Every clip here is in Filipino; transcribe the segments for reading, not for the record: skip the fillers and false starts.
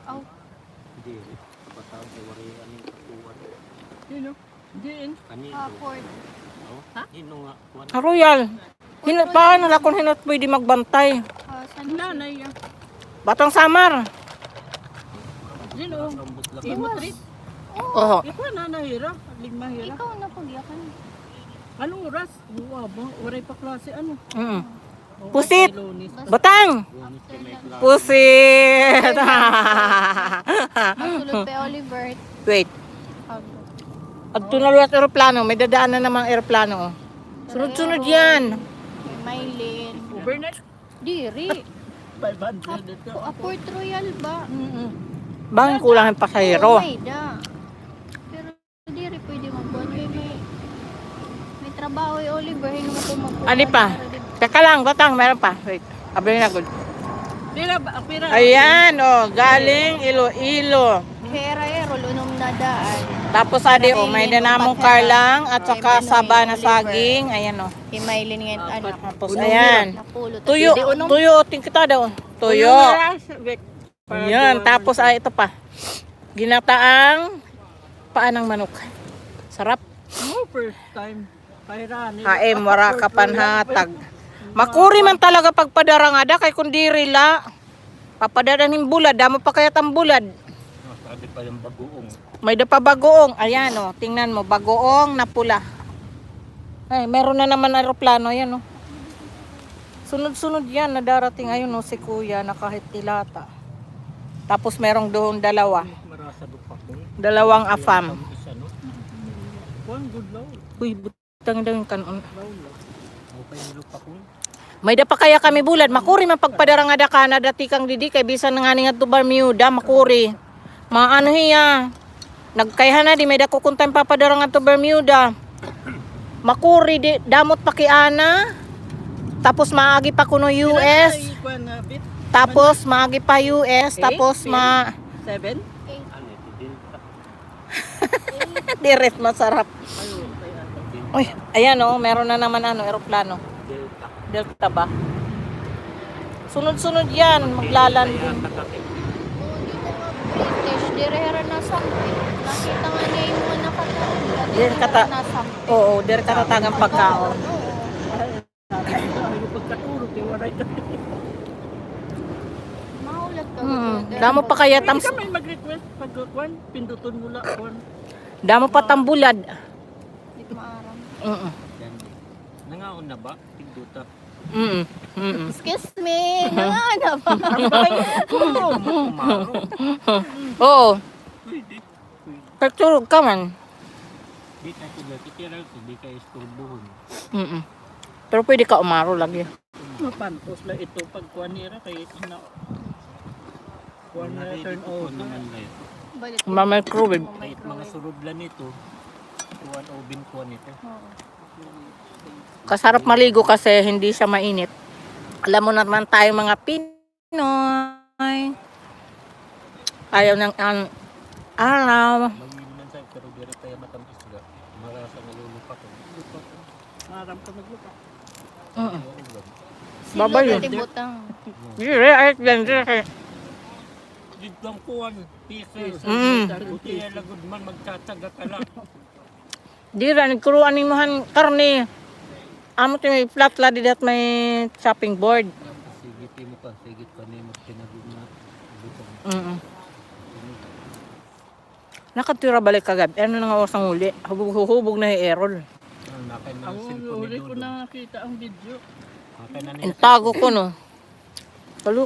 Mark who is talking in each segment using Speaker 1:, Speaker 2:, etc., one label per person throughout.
Speaker 1: Aw.
Speaker 2: Hindi. Kapataw sa warihan yung katuwan.
Speaker 3: Sino? Diin.
Speaker 2: Kanito.
Speaker 1: Port.
Speaker 2: Ha? Hino nga. Kuwan.
Speaker 4: Royal. Paano na kung hinot pwede magbantay?
Speaker 1: San Jose.
Speaker 3: Nanay yan.
Speaker 4: Batang Samar.
Speaker 3: Sino?
Speaker 2: Rambut lang.
Speaker 3: Timothy.
Speaker 4: Oo.
Speaker 3: Ikaw na nahira. Ligmahira.
Speaker 1: Ikaw na pagyakan.
Speaker 3: Anong oras? Waba. Waray pa klase ano?
Speaker 4: Mm.
Speaker 3: Oh,
Speaker 4: Pusit.
Speaker 3: kay Lonis.
Speaker 4: Batang.
Speaker 2: Lunis ka may klase.
Speaker 4: Pusit.
Speaker 1: Masulod pa Oliver.
Speaker 4: Wait.
Speaker 1: Abo.
Speaker 4: At tunaluat aeroplano. May dadaan na namang aeroplano. Sunod-sunod yan.
Speaker 1: May Maylin.
Speaker 3: Overnight.
Speaker 1: Diri.
Speaker 3: 500 ito.
Speaker 1: Port Royal ba?
Speaker 4: Bang kulang yung pasahero.
Speaker 1: Oo, may da. Pero diri pwede magbuhat. May trabaho yung Oliver. Hindi mo ito magbuhat.
Speaker 4: Ano pa? Teka lang, Batang. Meron pa. Wait. Abay na good.
Speaker 3: Pira ba? Pira.
Speaker 4: Ayan, oh. Galing Iloilo.
Speaker 1: Hera unom na daan.
Speaker 4: Tapos ade, oh. May danamong karlang at saka saba na saging. Ayan, oh.
Speaker 1: Kay Maylin ngayon anak.
Speaker 4: Tapos, ayan.
Speaker 1: Napulot.
Speaker 4: Tuyo. Tuyo. Tingkita daw. Tuyo. Ayan. Tapos, ito pa. Ginataang paan ng manok. Sarap.
Speaker 3: Oh, first time. Kahirani.
Speaker 4: Haim, wara ka panhatag. Makuri man talaga pagpadarangada kay kundi rila. Papadadan bulad. Damo pa kaya ang bulad.
Speaker 2: Sabi pa yung bagoong.
Speaker 4: May dapa bagoong. Ayan, oh. Tingnan mo. Bagoong na pula. Ay, meron na naman aeroplano. Ayan, oh. Sunod-sunod yan na darating. Ayun, oh, si kuya na kahit tilata. Tapos merong doon dalawa.
Speaker 2: Marasa doon pa ko.
Speaker 4: Dalawang afam.
Speaker 2: Isa no?
Speaker 3: One good law.
Speaker 4: Uy, butang daw yung kanon.
Speaker 2: Okay yung lupa ko.
Speaker 4: May dapa kaya kami bulad. Makuri man pagpadarangada ka na dati kang didi. Kay bisan nga nga to Bermuda. Makuri. Maano hiya. Nagkayhan na di. May dako kung tayong papadarangad to Bermuda. Makuri di. Damot pakiana. Tapos maagi pa kuno US. Tapos maagi pa US. Tapos
Speaker 3: 7?
Speaker 2: Ano ito? Delta.
Speaker 4: Direct masarap.
Speaker 3: Ayo, kaya.
Speaker 4: Uy, ayan oh. Meron na naman ano. Aeroplano.
Speaker 2: Delta.
Speaker 4: Delta ba? Sunod-sunod yan. Maglalanding.
Speaker 1: British, direhera na sampai. Nakita nga niya yung mga nakatawag.
Speaker 4: Dire kata.
Speaker 1: na sampai.
Speaker 4: Oo, dire katatagang pagkaon.
Speaker 3: Ayaw pagkatulog. Waray ka.
Speaker 1: Maulat ka.
Speaker 4: Damo pa kaya
Speaker 3: Pwede
Speaker 4: tams.
Speaker 3: ka may mag-request pag kwan. Pinduton mo lang kwan.
Speaker 4: Damo pa tambulad.
Speaker 1: Hindi ko maaram.
Speaker 4: Mm.
Speaker 2: Yan. Nangaon na ba? Tigduta.
Speaker 4: Mm. Mm.
Speaker 1: Excuse me. Nangana ba?
Speaker 2: Kumaro.
Speaker 4: Oo.
Speaker 2: Pwede.
Speaker 4: Pagturog ka man.
Speaker 2: Di tayo sila. Titiral ko. Di kayo isturbuhon.
Speaker 4: Mm. Pero pwede ka umaro lagi.
Speaker 3: Mapantos lang ito pag kwan nira kay na kwan na turn over.
Speaker 2: naman na yun.
Speaker 1: Balik.
Speaker 4: Microwave.
Speaker 2: Kahit mga surublan nito. Kuwan o binkuan nito.
Speaker 4: Kasarap maligo kasi hindi siya mainit. Alam mo naman tayo mga Pinoy. Ayaw ng araw.
Speaker 2: Mag-iinan sa'yo pero di rin tayo matamis ka. Marasa nalulupa ko.
Speaker 3: Maram ka maglupa.
Speaker 4: Mm.
Speaker 1: Silo
Speaker 4: Babay yun.
Speaker 1: pati butang.
Speaker 4: Dire, ayat yan. Dire.
Speaker 2: Dito ang kuwan. Pieces.
Speaker 4: Mm.
Speaker 2: Buti yan lagod man. Magtataga ka lang.
Speaker 4: Dire, nagkuruan ni Mohan karne. Amo ti may flat la di dat may chopping board.
Speaker 2: Sigit mo ka. Sigit ka na yung magtinagod na. Butong.
Speaker 4: Mm. Nakatira balik kagad. Ano na nga oras ang huli? Hubog na yung errol.
Speaker 2: Ang nakay na
Speaker 3: Ako,
Speaker 2: cellphone
Speaker 3: huli
Speaker 2: ni
Speaker 3: ko
Speaker 2: Dodo.
Speaker 3: na nakita ang video.
Speaker 2: Nakay na
Speaker 4: Ang tago ko no. Kalu.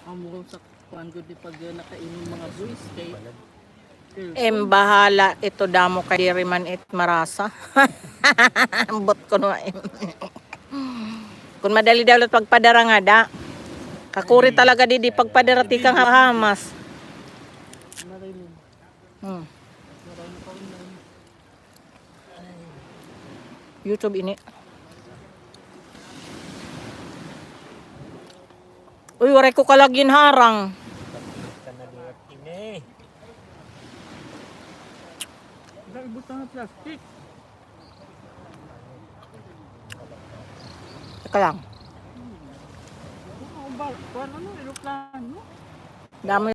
Speaker 3: Ang mukhang sa kwan ko di pag nakainom mga boys kay
Speaker 4: Bahala ito damo kay Riman it marasa. Ambot ko no. Kung madali daw at pagpadarangada. Kakuri talaga di pagpadarati kang hamas.
Speaker 3: narinig.
Speaker 4: Hmm.
Speaker 3: Marami pa rin.
Speaker 4: YouTube ini. Uy, waray ko kalagin harang.
Speaker 2: ka na liwat ini.
Speaker 3: Dahil butang ng plastic.
Speaker 4: Teka lang.
Speaker 3: Ano ba? Kwan ano? Aeroplano?
Speaker 4: Dami